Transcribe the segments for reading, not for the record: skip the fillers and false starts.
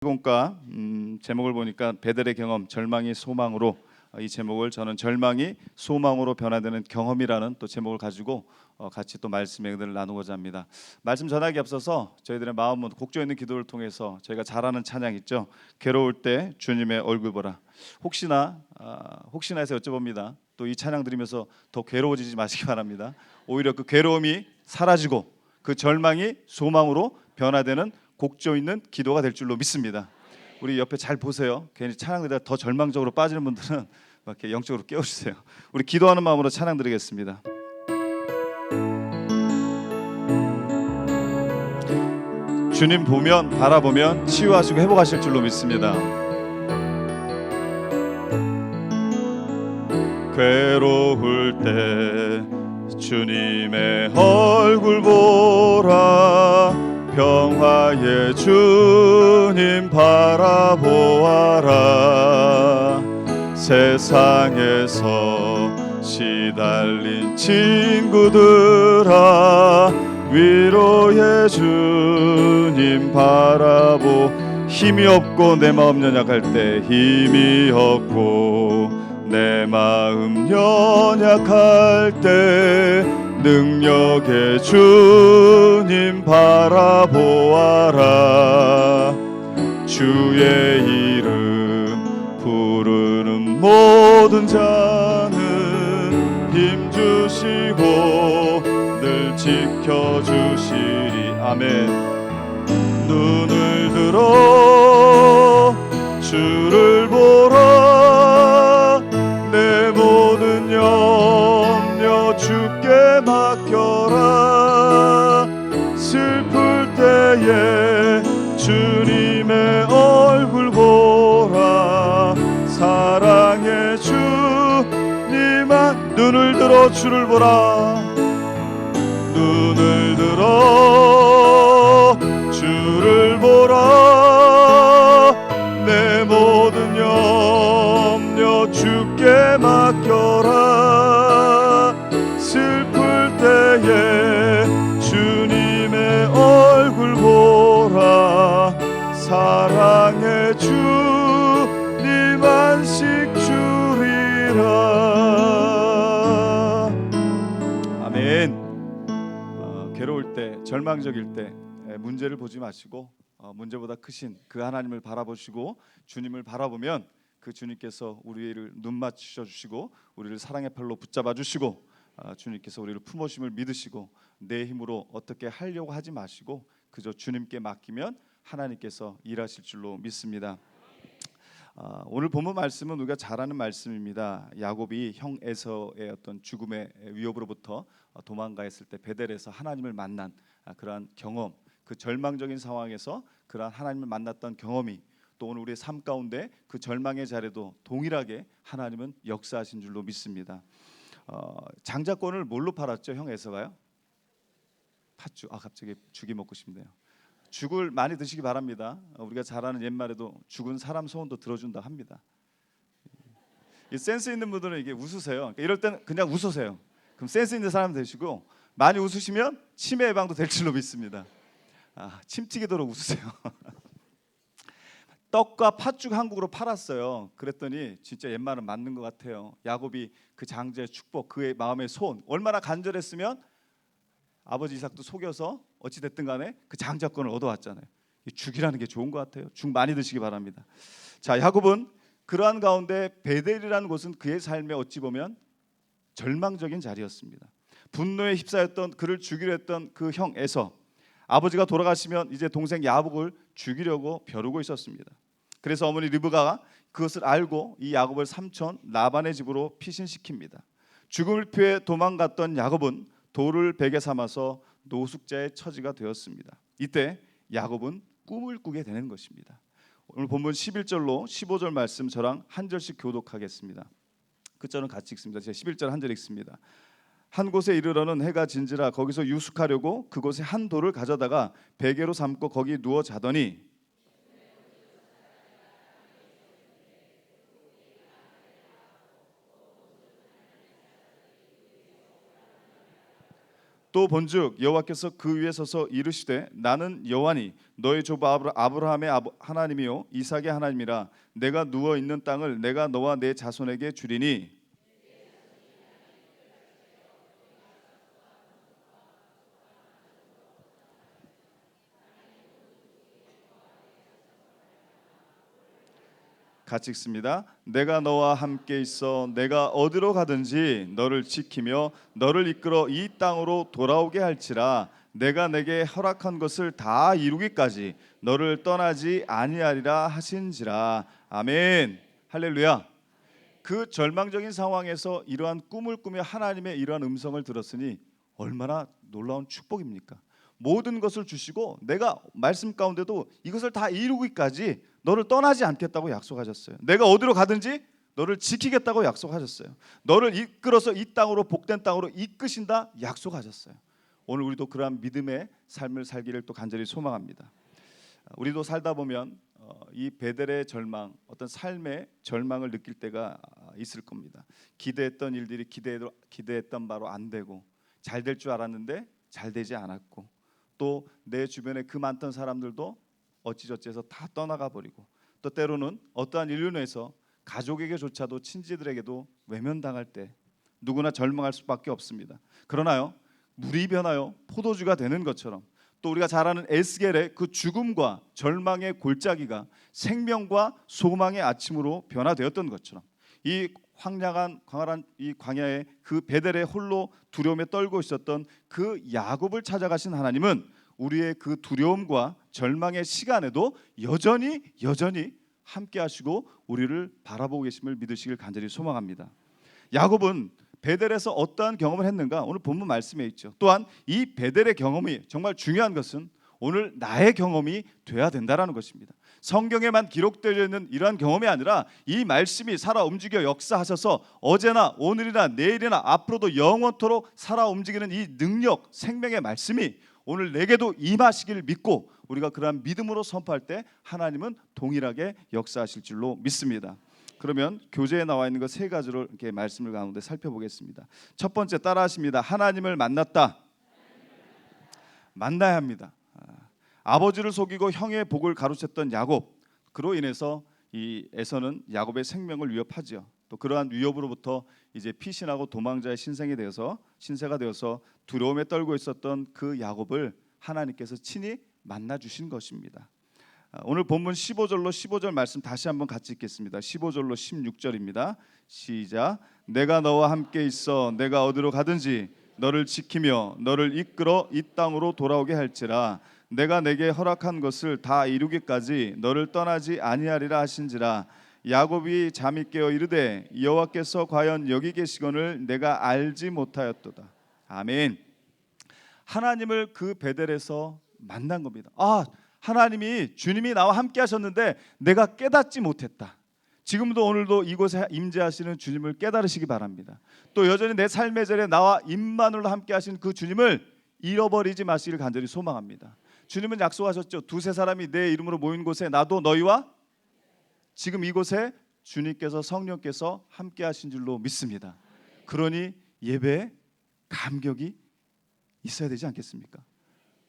시공가 제목을 보니까 베델의 경험, 절망이 소망으로, 이 제목을 저는 절망이 소망으로 변화되는 경험이라는 또 제목을 가지고 같이 또 말씀의 은혜를 나누고자 합니다. 말씀 전하기 앞서서 저희들의 마음은 곡조 있는 기도를 통해서 저희가 잘 아는 찬양 있죠. 괴로울 때 주님의 얼굴 보라. 혹시나 해서 여쭤봅니다. 또 이 찬양 들으면서 더 괴로워지지 마시기 바랍니다. 오히려 그 괴로움이 사라지고 그 절망이 소망으로 변화되는 곡조 있는 기도가 될 줄로 믿습니다. 우리 옆에 잘 보세요. 괜히 찬양 들으다 더 절망적으로 빠지는 분들은 이렇게 영적으로 깨워주세요. 우리 기도하는 마음으로 찬양 드리겠습니다. 주님 보면, 바라보면 치유하시고 회복하실 줄로 믿습니다. 괴로울 때 주님의 얼굴 보라. 평화의 주님 바라보아라. 세상에서 시달린 친구들아, 위로의 주님 바라보. 힘이 없고 내 마음 연약할 때, 힘이 없고 내 마음 연약할 때 능력의 주님 바라보아라. 주의 이름 부르는 모든 자는 힘 주시고 늘 지켜주시리. 아멘. 눈을 들어 주를 보라. 내 모든 염려 주께 맡겨라. 슬플 때에 주님의 얼굴 보라. 사랑의 주님아, 눈을 들어 주를 보라. 눈을 들어 주를 보라. 내 모든 염려 주께 맡겨라. 슬플 때에 주님의 얼굴 보라. 사랑의 주님 안식 주리라. 아멘. 괴로울 때, 절망적일 때 문제를 보지 마시고 문제보다 크신 그 하나님을 바라보시고 주님을 바라보면 그 주님께서 우리를 눈 맞추셔 주시고 우리를 사랑의 팔로 붙잡아 주시고 주님께서 우리를 품으심을 믿으시고 내 힘으로 어떻게 하려고 하지 마시고 그저 주님께 맡기면 하나님께서 일하실 줄로 믿습니다. 오늘 본문 말씀은 우리가 잘 아는 말씀입니다. 야곱이 형 에서의 어떤 죽음의 위협으로부터 도망가했을 때 베델에서 하나님을 만난 그러한 경험, 그 절망적인 상황에서 그러한 하나님을 만났던 경험이 또 오늘 우리의 삶 가운데 그 절망의 자리도 동일하게 하나님은 역사하신 줄로 믿습니다. 장자권을 뭘로 팔았죠? 형 에서가요? 팥죽. 갑자기 죽이 먹고 싶네요. 죽을 많이 드시기 바랍니다. 우리가 잘 아는 옛말에도 죽은 사람 소원도 들어준다 합니다. 이 센스 있는 분들은 이게 웃으세요. 그러니까 이럴 때는 그냥 웃으세요. 그럼 센스 있는 사람 되시고 많이 웃으시면 치매 예방도 될 줄로 믿습니다. 침 튀기도록 웃으세요. 떡과 팥죽 한국으로 팔았어요. 그랬더니 진짜 옛말은 맞는 것 같아요. 야곱이 그 장자의 축복, 그의 마음의 소원, 얼마나 간절했으면 아버지 이삭도 속여서 어찌 됐든 간에 그 장자권을 얻어왔잖아요. 죽이라는 게 좋은 것 같아요. 죽 많이 드시기 바랍니다. 자, 야곱은 그러한 가운데 베델이라는 곳은 그의 삶에 어찌 보면 절망적인 자리였습니다. 분노에 휩싸였던 그를 죽이려 했던 그 형 에서, 아버지가 돌아가시면 이제 동생 야곱을 죽이려고 벼르고 있었습니다. 그래서 어머니 르브가가 그것을 알고 이 야곱을 삼촌 라반의 집으로 피신시킵니다. 죽음을 피해 도망갔던 야곱은 돌을 베개 삼아서 노숙자의 처지가 되었습니다. 이때 야곱은 꿈을 꾸게 되는 것입니다. 오늘 본문 11절로 15절 말씀 저랑 한 절씩 교독하겠습니다. 그 절은 같이 읽습니다. 제가 11절 한 절 읽습니다. 한 곳에 이르러는 해가 진지라 거기서 유숙하려고 그곳에 한 돌을 가져다가 베개로 삼고 거기 누워 자더니 또 본즉 여호와께서 그 위에 서서 이르시되 나는 여호와니 너의 조부 아브라함의 하나님이요 이삭의 하나님이라. 내가 누워 있는 땅을 내가 너와 내 자손에게 주리니. 같이 읽습니다. 내가 너와 함께 있어 내가 어디로 가든지 너를 지키며 너를 이끌어 이 땅으로 돌아오게 할지라. 내가 내게 허락한 것을 다 이루기까지 너를 떠나지 아니하리라 하신지라. 아멘. 할렐루야. 그 절망적인 상황에서 이러한 꿈을 꾸며 하나님의 이러한 음성을 들었으니 얼마나 놀라운 축복입니까? 모든 것을 주시고 내가 말씀 가운데도 이것을 다 이루기까지 너를 떠나지 않겠다고 약속하셨어요. 내가 어디로 가든지 너를 지키겠다고 약속하셨어요. 너를 이끌어서 이 땅으로, 복된 땅으로 이끄신다 약속하셨어요. 오늘 우리도 그러한 믿음의 삶을 살기를 또 간절히 소망합니다. 우리도 살다 보면 이 베델의 절망, 어떤 삶의 절망을 느낄 때가 있을 겁니다. 기대했던 일들이 기대했던 바로 안 되고, 잘 될 줄 알았는데 잘 되지 않았고, 또 내 주변에 그 많던 사람들도 어찌저찌해서 다 떠나가 버리고, 또 때로는 어떠한 일로 인해서 가족에게조차도, 친지들에게도 외면당할 때 누구나 절망할 수밖에 없습니다. 그러나요, 물이 변하여 포도주가 되는 것처럼, 또 우리가 잘 아는 에스겔의 그 죽음과 절망의 골짜기가 생명과 소망의 아침으로 변화되었던 것처럼, 이 황량한 광활한 이 광야에 그 베델에 홀로 두려움에 떨고 있었던 그 야곱을 찾아가신 하나님은 우리의 그 두려움과 절망의 시간에도 여전히 함께 하시고 우리를 바라보고 계심을 믿으시길 간절히 소망합니다. 야곱은 베델에서 어떠한 경험을 했는가? 오늘 본문 말씀에 있죠. 또한 이 베델의 경험이 정말 중요한 것은 오늘 나의 경험이 돼야 된다라는 것입니다. 성경에만 기록되어 있는 이러한 경험이 아니라 이 말씀이 살아 움직여 역사하셔서 어제나 오늘이나 내일이나 앞으로도 영원토록 살아 움직이는 이 능력, 생명의 말씀이 오늘 내게도 임하시기를 믿고 우리가 그러한 믿음으로 선포할 때 하나님은 동일하게 역사하실 줄로 믿습니다. 그러면 교재에 나와 있는 것 세 가지로 이렇게 말씀을 가운데 살펴보겠습니다. 첫 번째, 따라하십니다. 하나님을 만났다. 만나야 합니다. 아버지를 속이고 형의 복을 가로챘던 야곱, 그로 인해서 이 에서는 야곱의 생명을 위협하지요. 또 그러한 위협으로부터 이제 피신하고 도망자의 신세가 되어서 두려움에 떨고 있었던 그 야곱을 하나님께서 친히 만나 주신 것입니다. 오늘 본문 15절 말씀 다시 한번 같이 읽겠습니다. 15절로 16절입니다. 시작. 내가 너와 함께 있어 내가 어디로 가든지 너를 지키며 너를 이끌어 이 땅으로 돌아오게 할지라. 내가 내게 허락한 것을 다 이루기까지 너를 떠나지 아니하리라 하신지라. 야곱이 잠이 깨어 이르되 여호와께서 과연 여기 계시거늘 내가 알지 못하였도다. 아멘. 하나님을 그 베델에서 만난 겁니다. 하나님이, 주님이 나와 함께 하셨는데 내가 깨닫지 못했다. 지금도 오늘도 이곳에 임재하시는 주님을 깨달으시기 바랍니다. 또 여전히 내 삶의 절에 나와 임마누엘로 함께 하신 그 주님을 잃어버리지 마시기를 간절히 소망합니다. 주님은 약속하셨죠. 두세 사람이 내 이름으로 모인 곳에 나도 너희와, 지금 이곳에 주님께서, 성령께서 함께 하신 줄로 믿습니다. 그러니 예배에 감격이 있어야 되지 않겠습니까?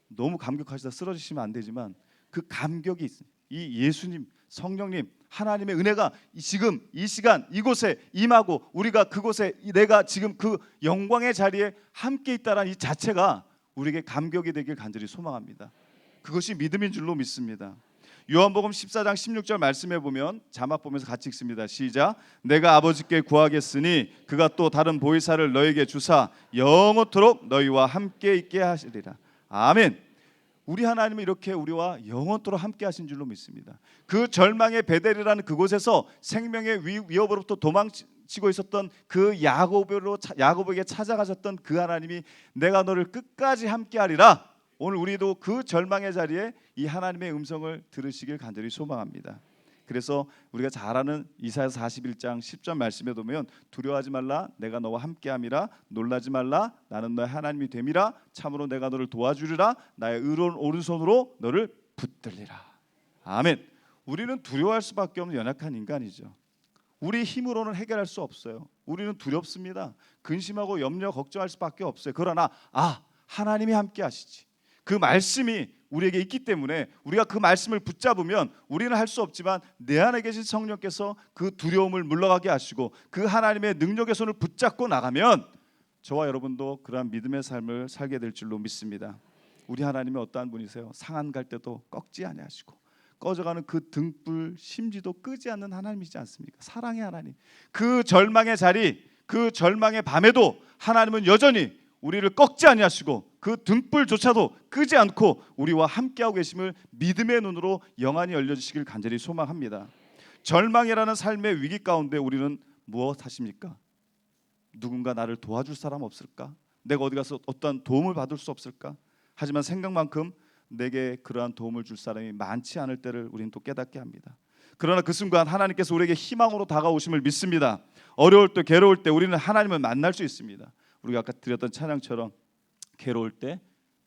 너무 감격하시다 쓰러지시면 안 되지만 그 감격이 있습니다. 이 예수님, 성령님, 하나님의 은혜가 지금 이 시간 이곳에 임하고 우리가 그곳에 내가 지금 그 영광의 자리에 함께 있다라는 이 자체가 우리에게 감격이 되길 간절히 소망합니다. 그것이 믿음인 줄로 믿습니다. 요한복음 14장 16절 말씀해 보면 자막 보면서 같이 읽습니다. 시작. 내가 아버지께 구하겠으니 그가 또 다른 보혜사를 너에게 주사 영원토록 너희와 함께 있게 하시리라. 아멘. 우리 하나님은 이렇게 우리와 영원토록 함께 하신 줄로 믿습니다. 그 절망의 베델이라는 그곳에서 생명의 위협으로부터 도망치고 있었던 그 야곱에게 찾아가셨던 그 하나님이 내가 너를 끝까지 함께 하리라. 오늘 우리도 그 절망의 자리에 이 하나님의 음성을 들으시길 간절히 소망합니다. 그래서 우리가 잘 아는 이사야서 41장 10절 말씀에 보면 두려워하지 말라 내가 너와 함께함이라 놀라지 말라 나는 너의 하나님이 됨이라 참으로 내가 너를 도와주리라 나의 의로운 오른손으로 너를 붙들리라. 아멘. 우리는 두려워할 수밖에 없는 연약한 인간이죠. 우리 힘으로는 해결할 수 없어요. 우리는 두렵습니다. 근심하고 염려 걱정할 수밖에 없어요. 그러나 하나님이 함께 하시지. 그 말씀이 우리에게 있기 때문에 우리가 그 말씀을 붙잡으면 우리는 할 수 없지만 내 안에 계신 성령께서 그 두려움을 물러가게 하시고 그 하나님의 능력의 손을 붙잡고 나가면 저와 여러분도 그러한 믿음의 삶을 살게 될 줄로 믿습니다. 우리 하나님이 어떠한 분이세요? 상한 갈 때도 꺾지 아니하시고 꺼져가는 그 등불 심지도 끄지 않는 하나님이지 않습니까? 사랑의 하나님. 그 절망의 자리, 그 절망의 밤에도 하나님은 여전히 우리를 꺾지 아니하시고 그 등불조차도 끄지 않고 우리와 함께하고 계심을 믿음의 눈으로 영안이 열려주시길 간절히 소망합니다. 절망이라는 삶의 위기 가운데 우리는 무엇 하십니까? 누군가 나를 도와줄 사람 없을까? 내가 어디 가서 어떠한 도움을 받을 수 없을까? 하지만 생각만큼 내게 그러한 도움을 줄 사람이 많지 않을 때를 우리는 또 깨닫게 합니다. 그러나 그 순간 하나님께서 우리에게 희망으로 다가오심을 믿습니다. 어려울 때 괴로울 때 우리는 하나님을 만날 수 있습니다. 우리가 아까 드렸던 찬양처럼 괴로울 때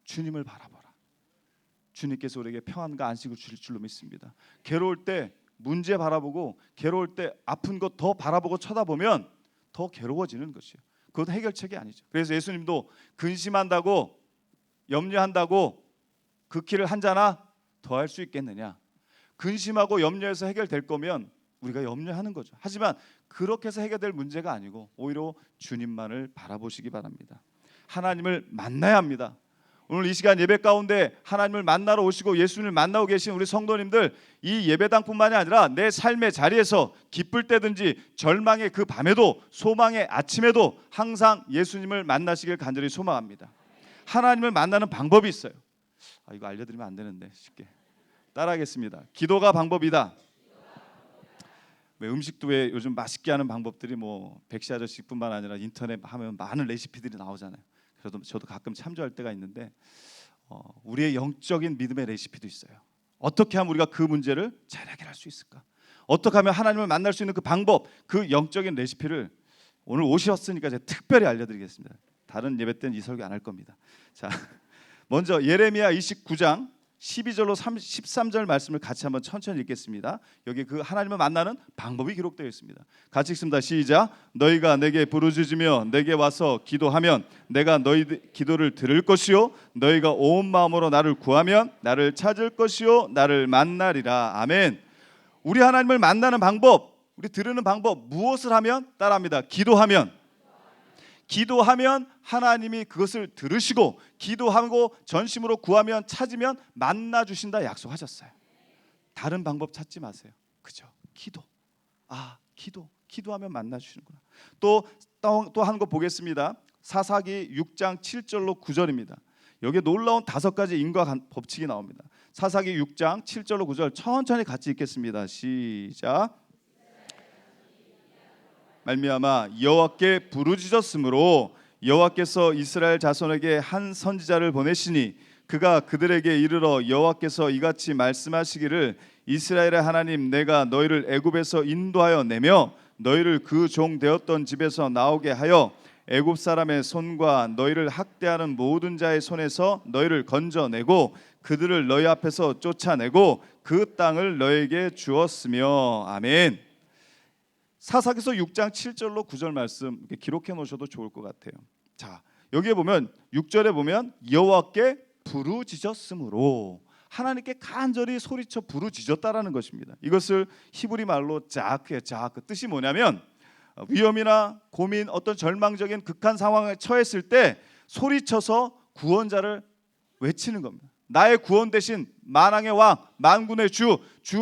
주님을 바라보라. 주님께서 우리에게 평안과 안식을 주실 줄로 믿습니다. 괴로울 때 문제 바라보고 괴로울 때 아픈 것 더 바라보고 쳐다보면 더 괴로워지는 것이에요. 그것도 해결책이 아니죠. 그래서 예수님도 근심한다고 염려한다고 그 길을 한자나 더 할 수 있겠느냐. 근심하고 염려해서 해결될 거면 우리가 염려하는 거죠. 하지만 그렇게 해서 해결될 문제가 아니고 오히려 주님만을 바라보시기 바랍니다. 하나님을 만나야 합니다. 오늘 이 시간 예배 가운데 하나님을 만나러 오시고 예수님을 만나고 계신 우리 성도님들, 이 예배당뿐만이 아니라 내 삶의 자리에서 기쁠 때든지 절망의 그 밤에도 소망의 아침에도 항상 예수님을 만나시길 간절히 소망합니다. 하나님을 만나는 방법이 있어요. 이거 알려드리면 안 되는데 쉽게 따라하겠습니다. 기도가 방법이다. 왜 음식도 왜 요즘 맛있게 하는 방법들이 뭐 백시 아저씨뿐만 아니라 인터넷 하면 많은 레시피들이 나오잖아요. 그래도 저도 가끔 참조할 때가 있는데 우리의 영적인 믿음의 레시피도 있어요. 어떻게 하면 우리가 그 문제를 잘 해결할 수 있을까? 어떻게 하면 하나님을 만날 수 있는 그 방법, 그 영적인 레시피를 오늘 오셨으니까 제가 특별히 알려드리겠습니다. 다른 예배 때는 이 설교 안 할 겁니다. 자, 먼저 예레미야 29장 12절로 13절 말씀을 같이 한번 천천히 읽겠습니다. 여기 그 하나님을 만나는 방법이 기록되어 있습니다. 같이 읽습니다. 시작. 너희가 내게 부르짖으며 내게 와서 기도하면 내가 너희 기도를 들을 것이요 너희가 온 마음으로 나를 구하면 나를 찾을 것이요 나를 만나리라. 아멘. 우리 하나님을 만나는 방법, 우리 들으는 방법, 무엇을 하면? 따라합니다. 기도하면 하나님이 그것을 들으시고 기도하고 전심으로 구하면 찾으면 만나 주신다 약속하셨어요. 다른 방법 찾지 마세요. 그죠? 기도하면 만나 주시는구나. 또 한 거 보겠습니다. 사사기 6장 7절로 9절입니다. 여기에 놀라운 5가지 인과 법칙이 나옵니다. 사사기 6장 7절로 9절 천천히 같이 읽겠습니다. 시작. 말미암아 여호와께 부르짖었으므로 여호와께서 이스라엘 자손에게 한 선지자를 보내시니 그가 그들에게 이르러 여호와께서 이같이 말씀하시기를 이스라엘의 하나님 내가 너희를 애굽에서 인도하여 내며 너희를 그 종 되었던 집에서 나오게 하여 애굽 사람의 손과 너희를 학대하는 모든 자의 손에서 너희를 건져내고 그들을 너희 앞에서 쫓아내고 그 땅을 너희에게 주었으며. 아멘. 사사기서 6장 7절로 9절 말씀 기록해 놓으셔도 좋을 것 같아요. 자, 여기에 보면 6절에 보면 여호와께 부르짖었으므로 하나님께 간절히 소리쳐 부르짖었다라는 것입니다. 이것을 히브리 말로 자크예요. 자크. 뜻이 뭐냐면 위험이나 고민, 어떤 절망적인 극한 상황에 처했을 때 소리쳐서 구원자를 외치는 겁니다. 나의 구원 대신 만왕의 왕, 만군의 주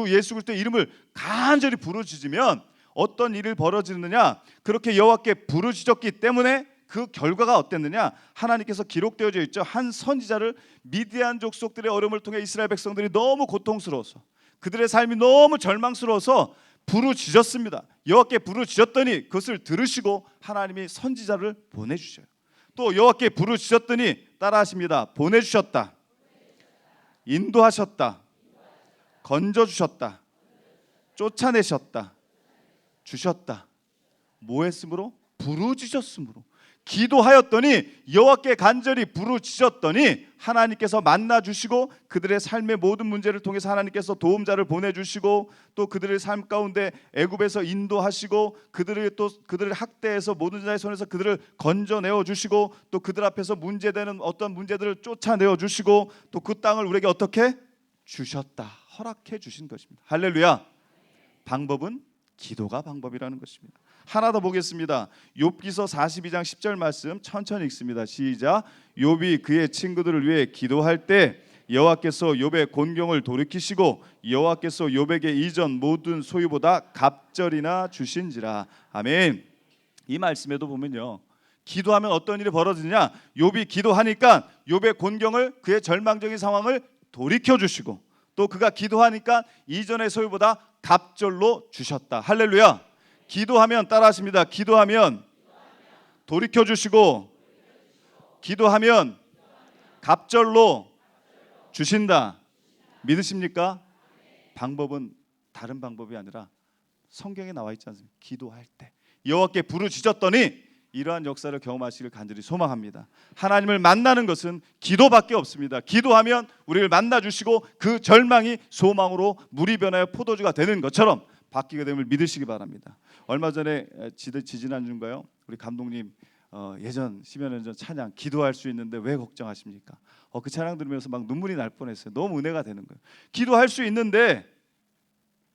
예수 그리스도의 이름을 간절히 부르짖으면 어떤 일이 벌어지느냐? 그렇게 여호와께 부르짖었기 때문에 그 결과가 어땠느냐? 하나님께서 기록되어져 있죠. 한 선지자를 미디안 족속들의 어려움을 통해 이스라엘 백성들이 너무 고통스러워서 그들의 삶이 너무 절망스러워서 부르짖었습니다. 여호와께 부르짖었더니 그것을 들으시고 하나님이 선지자를 보내주셔요. 또 여호와께 부르짖었더니 따라하십니다. 보내주셨다, 인도하셨다, 건져주셨다, 쫓아내셨다, 주셨다. 뭐 했으므로? 부르짖었으므로. 기도하였더니 여호와께 간절히 부르짖었더니 하나님께서 만나 주시고 그들의 삶의 모든 문제를 통해서 하나님께서 도움자를 보내주시고 또 그들의 삶 가운데 애굽에서 인도하시고 그들을 학대해서 모든 자의 손에서 그들을 건져내어 주시고 또 그들 앞에서 문제되는 어떤 문제들을 쫓아내어 주시고 또 그 땅을 우리에게 어떻게 주셨다, 허락해 주신 것입니다. 할렐루야. 방법은 기도가 방법이라는 것입니다. 하나 더 보겠습니다. 욥기서 42장 10절 말씀 천천히 읽습니다. 시작. 욥이 그의 친구들을 위해 기도할 때 여호와께서 욥의 곤경을 돌이키시고 여호와께서 욥에게 이전 모든 소유보다 갑절이나 주신지라. 아멘. 이 말씀에도 보면요, 기도하면 어떤 일이 벌어지냐, 욥이 기도하니까 욥의 곤경을, 그의 절망적인 상황을 돌이켜 주시고 또 그가 기도하니까 이전의 소유보다 갑절로 주셨다. 할렐루야. 기도하면, 따라하십니다. 기도하면 돌이켜 주시고 기도하면 갑절로 주신다. 믿으십니까? 방법은 다른 방법이 아니라 성경에 나와 있지 않습니까? 기도할 때 여호와께 부르짖었더니 이러한 역사를 경험하시길 간절히 소망합니다. 하나님을 만나는 것은 기도밖에 없습니다. 기도하면 우리를 만나 주시고 그 절망이 소망으로 물이 변하여 포도주가 되는 것처럼 바뀌게 됨을 믿으시기 바랍니다. 얼마 전에 지지난주인가요? 우리 감독님 예전 10여 년 전 찬양 기도할 수 있는데 왜 걱정하십니까? 그 찬양 들으면서 막 눈물이 날 뻔했어요. 너무 은혜가 되는 거예요. 기도할 수 있는데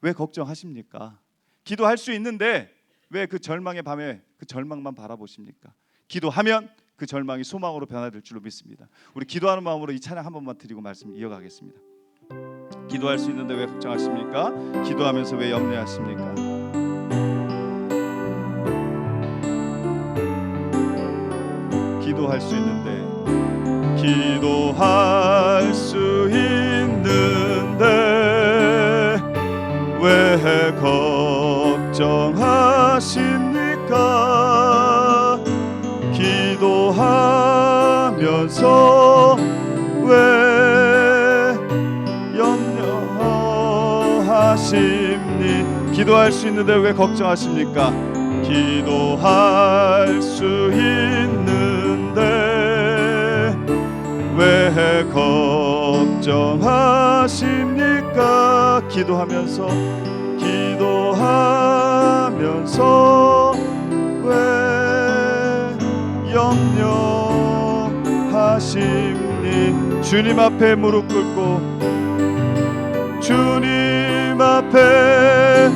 왜 걱정하십니까? 기도할 수 있는데 왜 그 절망의 밤에 그 절망만 바라보십니까? 기도하면 그 절망이 소망으로 변화될 줄로 믿습니다. 우리 기도하는 마음으로 이 찬양 한 번만 드리고 말씀 이어가겠습니다. 기도할 수 있는데 왜 걱정하십니까? 기도하면서 왜 염려하십니까? 기도할 수 있는데 기도할 수 있는데 왜 걱정하십니까? 기도하면서 왜 염려하십니? 기도할 수 있는데 왜 걱정하십니까? 기도할 수 있는데 왜 걱정하십니까? 기도하면서 왜 염려하십니? 주님 앞에 무릎 꿇고 주님 앞에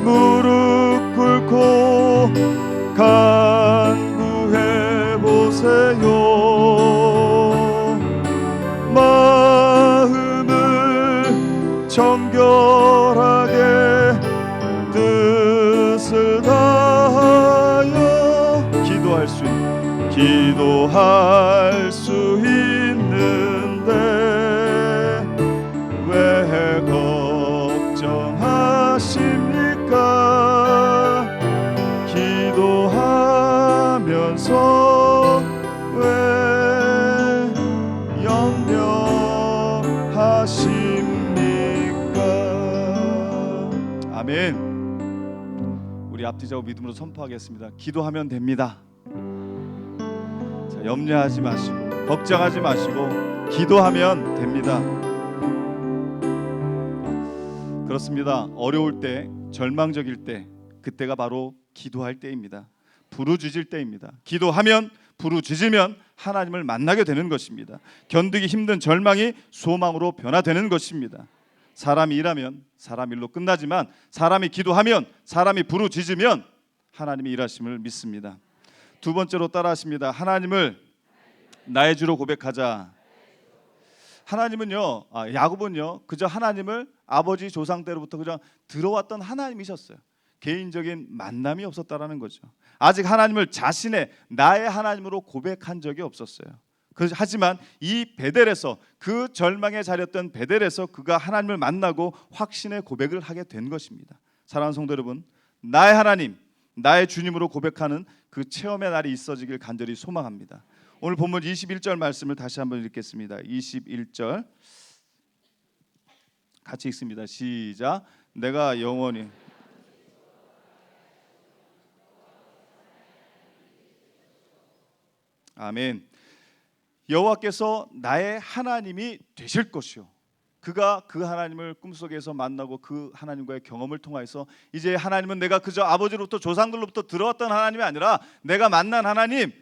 무릎 꿇고 간구해 보세요. 마음을 정결하게 뜻을 다하여 기도할 수 있는데 왜 걱정하십니까? 기도하면서 왜 염려하십니까? 아멘. 우리 앞뒤자고 믿음으로 선포하겠습니다. 기도하면 됩니다. 자, 염려하지 마시고 걱정하지 마시고 기도하면 됩니다. 그렇습니다. 어려울 때, 절망적일 때, 그때가 바로 기도할 때입니다. 부르짖을 때입니다. 기도하면, 부르짖으면 하나님을 만나게 되는 것입니다. 견디기 힘든 절망이 소망으로 변화되는 것입니다. 사람이 일하면 사람 일로 끝나지만 사람이 기도하면, 사람이 부르짖으면 하나님이 일하심을 믿습니다. 두 번째로 따라하십니다. 하나님을 나의 주로 고백하자. 하나님은요, 야곱은요, 그저 하나님을 아버지 조상 때로부터 그저 들어왔던 하나님이셨어요. 개인적인 만남이 없었다라는 거죠. 아직 하나님을 자신의 나의 하나님으로 고백한 적이 없었어요. 하지만 이 베델에서, 그 절망에 자렸던 베델에서 그가 하나님을 만나고 확신의 고백을 하게 된 것입니다. 사랑하는 성도 여러분, 나의 하나님, 나의 주님으로 고백하는 그 체험의 날이 있어지길 간절히 소망합니다. 오늘 본문 21절 말씀을 다시 한번 읽겠습니다. 21절 같이 읽습니다. 시작. 내가 영원히 아멘. 여호와께서 나의 하나님이 되실 것이요, 그가 그 하나님을 꿈속에서 만나고 그 하나님과의 경험을 통하여서 이제 하나님은 내가 그저 아버지로부터 조상들로부터 들어왔던 하나님이 아니라 내가 만난 하나님,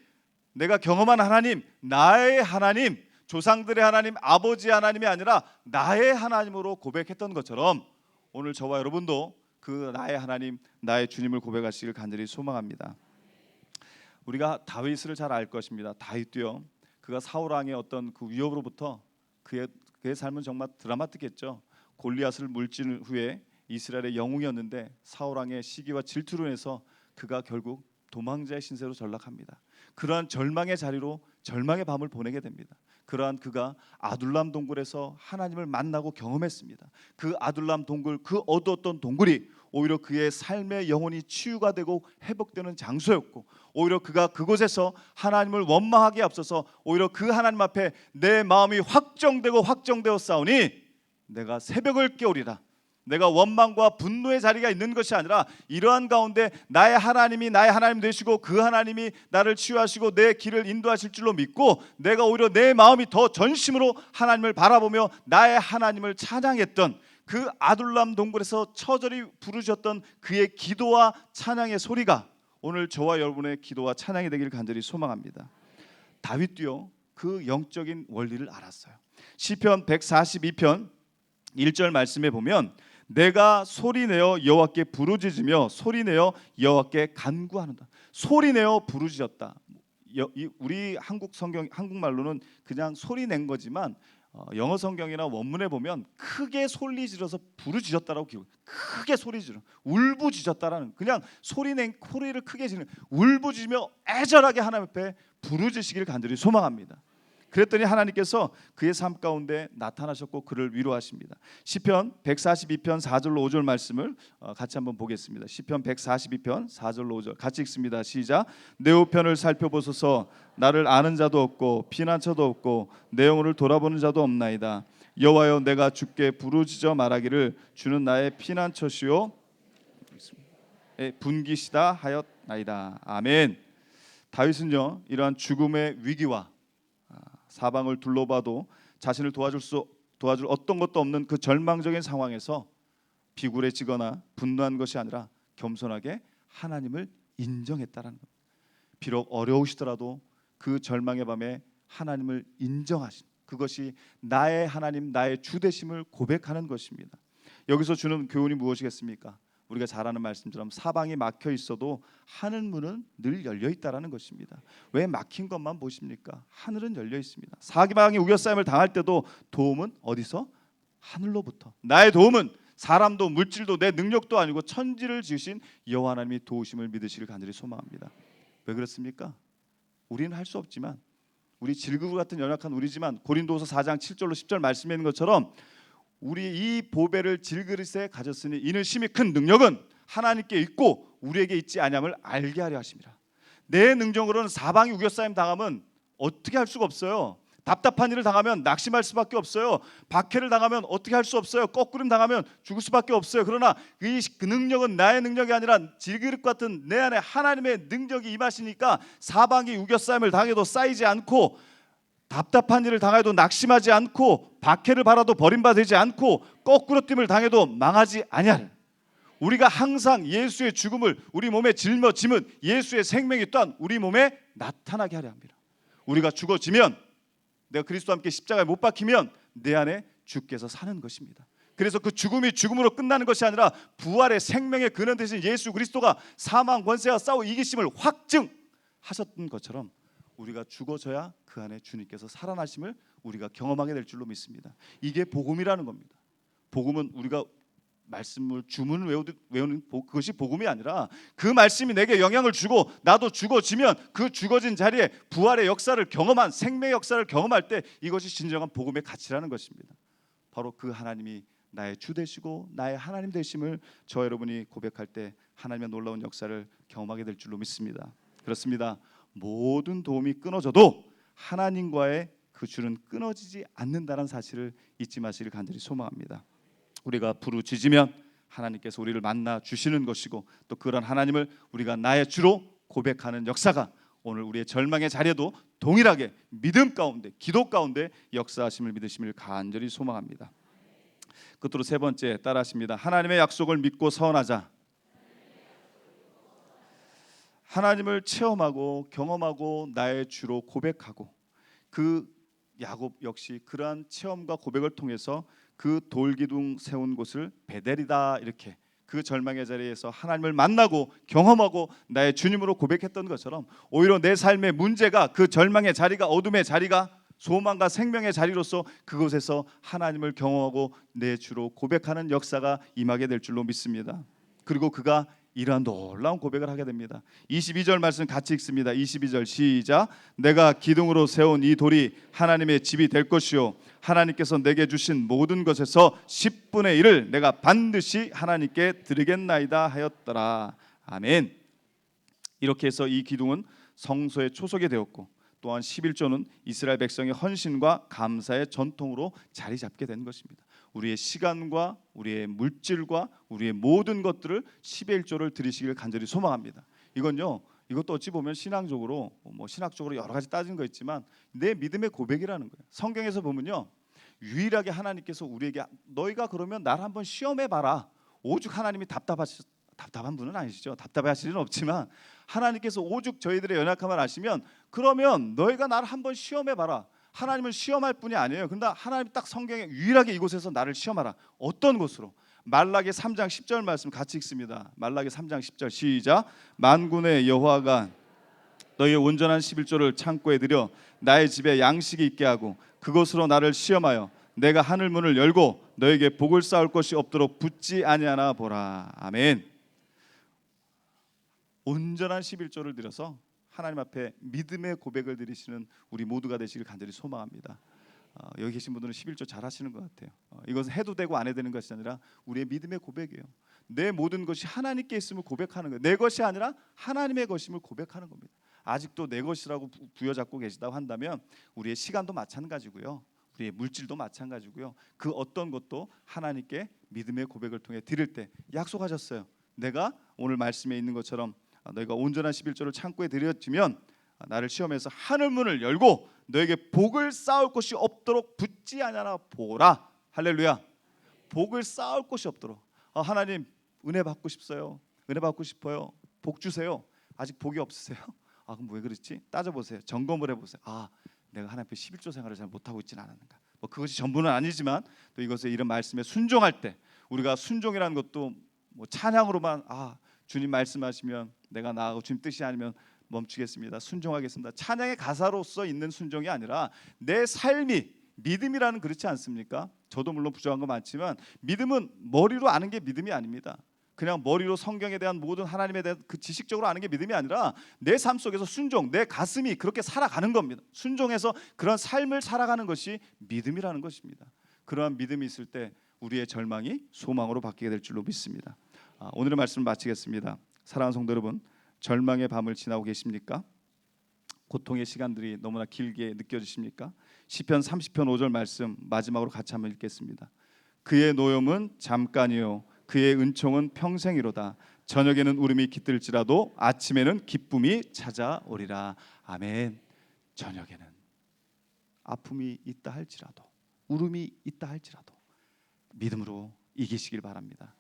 내가 경험한 하나님, 나의 하나님, 조상들의 하나님, 아버지의 하나님이 아니라 나의 하나님으로 고백했던 것처럼 오늘 저와 여러분도 그 나의 하나님, 나의 주님을 고백하시길 간절히 소망합니다. 우리가 다윗을 잘 알 것입니다. 다윗도요, 그가 사울 왕의 어떤 그 위협으로부터 그의 삶은 정말 드라마틱했죠. 골리앗을 물진 후에 이스라엘의 영웅이었는데 사울 왕의 시기와 질투로 인해서 그가 결국 도망자의 신세로 전락합니다. 그러한 절망의 자리로 절망의 밤을 보내게 됩니다. 그러한 그가 아둘람 동굴에서 하나님을 만나고 경험했습니다. 그 아둘람 동굴, 그 어두웠던 동굴이 오히려 그의 삶의 영혼이 치유가 되고 회복되는 장소였고, 오히려 그가 그곳에서 하나님을 원망하기에 앞서서 오히려 그 하나님 앞에 내 마음이 확정되어 싸우니 내가 새벽을 깨우리라. 내가 원망과 분노의 자리가 있는 것이 아니라 이러한 가운데 나의 하나님이 나의 하나님 되시고 그 하나님이 나를 치유하시고 내 길을 인도하실 줄로 믿고 내가 오히려 내 마음이 더 전심으로 하나님을 바라보며 나의 하나님을 찬양했던 그 아둘람 동굴에서 처절히 부르셨던 그의 기도와 찬양의 소리가 오늘 저와 여러분의 기도와 찬양이 되기를 간절히 소망합니다. 다윗도요, 그 영적인 원리를 알았어요. 시편 142편 1절 말씀에 보면 내가 소리내어 여호와께 부르짖으며 소리내어 여호와께 간구하는다. 소리내어 부르짖었다. 우리 한국말로는 그냥 소리낸 거지만 영어 성경이나 원문에 보면 크게 소리 지르서 부르짖었다라고 기록. 크게 소리 지르, 울부짖었다라는, 그냥 소리를 크게 지르는, 울부짖으며 애절하게 하나님 앞에 부르짖으시기를 간절히 소망합니다. 그랬더니 하나님께서 그의 삶 가운데 나타나셨고 그를 위로하십니다. 시편 142편 4절로 5절 말씀을 같이 한번 보겠습니다. 시편 142편 4절로 5절 같이 읽습니다. 시작. 내 우편을 살펴보소서. 나를 아는 자도 없고 피난처도 없고 내 영혼을 돌아보는 자도 없나이다. 여호와여, 내가 주께 부르짖어 말하기를 주는 나의 피난처시요 분기시다 하였나이다. 아멘. 다윗은요, 이러한 죽음의 위기와 사방을 둘러봐도 자신을 도와줄 어떤 것도 없는 그 절망적인 상황에서 비굴해지거나 분노한 것이 아니라 겸손하게 하나님을 인정했다라는 것. 비록 어려우시더라도 그 절망의 밤에 하나님을 인정하신, 그것이 나의 하나님, 나의 주 되심을 고백하는 것입니다. 여기서 주는 교훈이 무엇이겠습니까? 우리가 잘 아는 말씀처럼 사방이 막혀 있어도 하늘 문은 늘 열려 있다라는 것입니다. 왜 막힌 것만 보십니까? 하늘은 열려 있습니다. 사방이 우겨싸임을 당할 때도 도움은 어디서? 하늘로부터. 나의 도움은 사람도 물질도 내 능력도 아니고 천지를 지으신 여호와 하나님이 도우심을 믿으시길 간절히 소망합니다. 왜 그렇습니까? 우리는 할 수 없지만, 우리 질그구 같은 연약한 우리지만 고린도후서 4장 7절로 10절 말씀에 있는 것처럼 우리 이 보배를 질그릇에 가졌으니 이는 심히 큰 능력은 하나님께 있고 우리에게 있지 아니함을 알게 하려 하심이라. 내 능력으로는 사방이 우겨싸임 당하면 어떻게 할 수가 없어요. 답답한 일을 당하면 낙심할 수밖에 없어요. 박해를 당하면 어떻게 할 수 없어요. 거꾸름 당하면 죽을 수밖에 없어요. 그러나 그 능력은 나의 능력이 아니라 질그릇 같은 내 안에 하나님의 능력이 임하시니까 사방이 우겨싸임을 당해도 쌓이지 않고, 답답한 일을 당해도 낙심하지 않고, 박해를 받아도 버림받지 않고, 거꾸로 됨을 당해도 망하지 아니할, 우리가 항상 예수의 죽음을 우리 몸에 짊어짐은 예수의 생명이 또한 우리 몸에 나타나게 하려 합니다. 우리가 죽어지면, 내가 그리스도와 함께 십자가에 못 박히면 내 안에 주께서 사는 것입니다. 그래서 그 죽음이 죽음으로 끝나는 것이 아니라 부활의 생명의 근원 되신 예수 그리스도가 사망 권세와 싸워 이기심을 확증하셨던 것처럼 우리가 죽어져야 그 안에 주님께서 살아나심을 우리가 경험하게 될 줄로 믿습니다. 이게 복음이라는 겁니다. 복음은 우리가 말씀을 주문을 외우는 그것이 복음이 아니라 그 말씀이 내게 영향을 주고 나도 죽어지면 그 죽어진 자리에 부활의 역사를 경험한, 생명의 역사를 경험할 때 이것이 진정한 복음의 가치라는 것입니다. 바로 그 하나님이 나의 주 되시고 나의 하나님 되심을 저 여러분이 고백할 때 하나님의 놀라운 역사를 경험하게 될 줄로 믿습니다. 그렇습니다. 모든 도움이 끊어져도 하나님과의 그 줄은 끊어지지 않는다는 사실을 잊지 마시길 간절히 소망합니다. 우리가 부르짖으면 하나님께서 우리를 만나 주시는 것이고, 또 그런 하나님을 우리가 나의 주로 고백하는 역사가 오늘 우리의 절망의 자리에도 동일하게 믿음 가운데, 기도 가운데 역사하심을 믿으심을 간절히 소망합니다. 끝으로 세 번째 따라하십니다. 하나님의 약속을 믿고 서원하자. 하나님을 체험하고 경험하고 나의 주로 고백하고, 그 야곱 역시 그러한 체험과 고백을 통해서 그 돌기둥 세운 곳을 베델이다, 이렇게 그 절망의 자리에서 하나님을 만나고 경험하고 나의 주님으로 고백했던 것처럼, 오히려 내 삶의 문제가 그 절망의 자리가, 어둠의 자리가 소망과 생명의 자리로서 그곳에서 하나님을 경험하고 내 주로 고백하는 역사가 임하게 될 줄로 믿습니다. 그리고 그가 이러한 놀라운 고백을 하게 됩니다. 22절 말씀 같이 읽습니다. 22절 시작. 내가 기둥으로 세운 이 돌이 하나님의 집이 될 것이요 하나님께서 내게 주신 모든 것에서 10분의 1을 내가 반드시 하나님께 드리겠나이다 하였더라. 아멘. 이렇게 해서 이 기둥은 성소의 초석이 되었고, 또한 11조는 이스라엘 백성의 헌신과 감사의 전통으로 자리 잡게 된 것입니다. 우리의 시간과 우리의 물질과 우리의 모든 것들을 11조를 드리시길 간절히 소망합니다. 이건요, 이것도 어찌 보면 신앙적으로 신학적으로 여러 가지 따지는 거 있지만 내 믿음의 고백이라는 거예요. 성경에서 보면요, 유일하게 하나님께서 우리에게 너희가 그러면 나를 한번 시험해 봐라, 오죽 하나님이 답답한 분은 아니시죠. 답답해하실 일은 없지만 하나님께서 오죽 저희들의 연약함을 아시면 그러면 너희가 나를 한번 시험해 봐라. 하나님을 시험할 뿐이 아니에요. 그런데 하나님 딱 성경에 유일하게 이곳에서 나를 시험하라. 어떤 곳으로? 말라기 3장 10절 말씀 같이 읽습니다. 말라기 3장 10절 시작. 만군의 여호와가 너희의 온전한 11조를 창고에 들여 나의 집에 양식이 있게 하고 그것으로 나를 시험하여 내가 하늘 문을 열고 너에게 복을 쌓을 것이 없도록 붙지 아니하나 보라. 아멘. 온전한 11조를 드려서 하나님 앞에 믿음의 고백을 드리시는 우리 모두가 되시길 간절히 소망합니다. 여기 계신 분들은 11조 잘 하시는 것 같아요. 이것은 해도 되고 안 해도 되는 것이 아니라 우리의 믿음의 고백이에요. 내 모든 것이 하나님께 있음을 고백하는 거예요. 내 것이 아니라 하나님의 것임을 고백하는 겁니다. 아직도 내 것이라고 부여잡고 계시다고 한다면 우리의 시간도 마찬가지고요, 우리의 물질도 마찬가지고요, 그 어떤 것도 하나님께 믿음의 고백을 통해 드릴 때 약속하셨어요. 내가 오늘 말씀에 있는 것처럼 너희가 온전한 11조를 창고에 들여지면 나를 시험해서 하늘 문을 열고 너에게 복을 쌓을 곳이 없도록 붙지 아니하나 보라. 할렐루야. 복을 쌓을 곳이 없도록. 하나님 은혜 받고 싶어요. 은혜 받고 싶어요. 복 주세요. 아직 복이 없으세요? 그럼 왜 그렇지? 따져보세요. 점검을 해보세요. 내가 하나님 앞에 11조 생활을 잘 못하고 있지는 않았는가. 그것이 전부는 아니지만 또 이것에 이런 말씀에 순종할 때, 우리가 순종이라는 것도 찬양으로만 주님 말씀하시면 내가 나아가고 주님 뜻이 아니면 멈추겠습니다, 순종하겠습니다, 찬양의 가사로서 있는 순종이 아니라 내 삶이 믿음이라는, 그렇지 않습니까? 저도 물론 부족한 거 많지만 믿음은 머리로 아는 게 믿음이 아닙니다. 그냥 머리로 성경에 대한 모든 하나님에 대한 그 지식적으로 아는 게 믿음이 아니라 내 삶 속에서 순종, 내 가슴이 그렇게 살아가는 겁니다. 순종해서 그런 삶을 살아가는 것이 믿음이라는 것입니다. 그러한 믿음이 있을 때 우리의 절망이 소망으로 바뀌게 될 줄로 믿습니다. 오늘의 말씀을 마치겠습니다. 사랑하는 성도 여러분, 절망의 밤을 지나고 계십니까? 고통의 시간들이 너무나 길게 느껴지십니까? 시편 30편 5절 말씀 마지막으로 같이 한번 읽겠습니다. 그의 노염은 잠깐이요 그의 은총은 평생이로다. 저녁에는 울음이 깃들지라도 아침에는 기쁨이 찾아오리라. 아멘. 저녁에는 아픔이 있다 할지라도, 울음이 있다 할지라도 믿음으로 이기시길 바랍니다.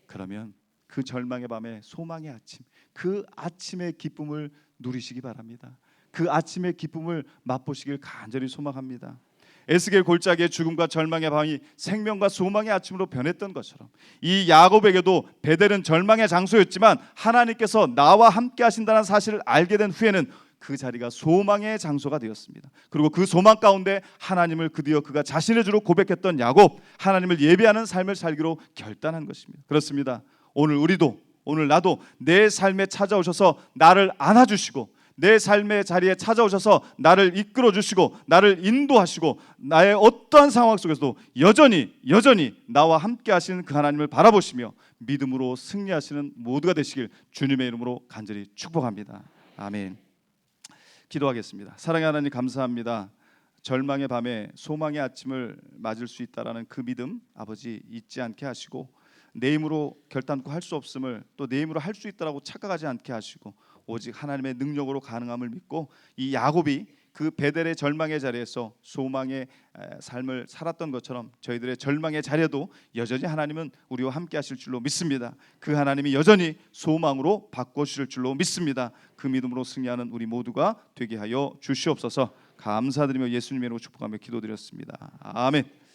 그러면 그 절망의 밤에 소망의 아침, 그 아침의 기쁨을 누리시기 바랍니다. 그 아침의 기쁨을 맛보시길 간절히 소망합니다. 에스겔 골짜기의 죽음과 절망의 밤이 생명과 소망의 아침으로 변했던 것처럼 이 야곱에게도 베델은 절망의 장소였지만 하나님께서 나와 함께 하신다는 사실을 알게 된 후에는 그 자리가 소망의 장소가 되었습니다. 그리고 그 소망 가운데 하나님을 드디어 그가 자신의 주로 고백했던 야곱, 하나님을 예배하는 삶을 살기로 결단한 것입니다. 그렇습니다. 오늘 나도 내 삶에 찾아오셔서 나를 안아주시고 내 삶의 자리에 찾아오셔서 나를 이끌어주시고 나를 인도하시고 나의 어떠한 상황 속에서도 여전히 나와 함께 하시는 그 하나님을 바라보시며 믿음으로 승리하시는 모두가 되시길 주님의 이름으로 간절히 축복합니다. 아멘. 기도하겠습니다. 사랑의 하나님, 감사합니다. 절망의 밤에 소망의 아침을 맞을 수 있다라는 그 믿음 아버지 잊지 않게 하시고, 내 힘으로 결단코 할 수 없음을 또 내 힘으로 할 수 있다라고 착각하지 않게 하시고, 오직 하나님의 능력으로 가능함을 믿고, 이 야곱이 그 베델의 절망의 자리에서 소망의 삶을 살았던 것처럼 저희들의 절망의 자리에도 여전히 하나님은 우리와 함께 하실 줄로 믿습니다. 그 하나님이 여전히 소망으로 바꿔주실 줄로 믿습니다. 그 믿음으로 승리하는 우리 모두가 되게 하여 주시옵소서. 감사드리며 예수님의 이름으로 축복하며 기도드렸습니다. 아멘.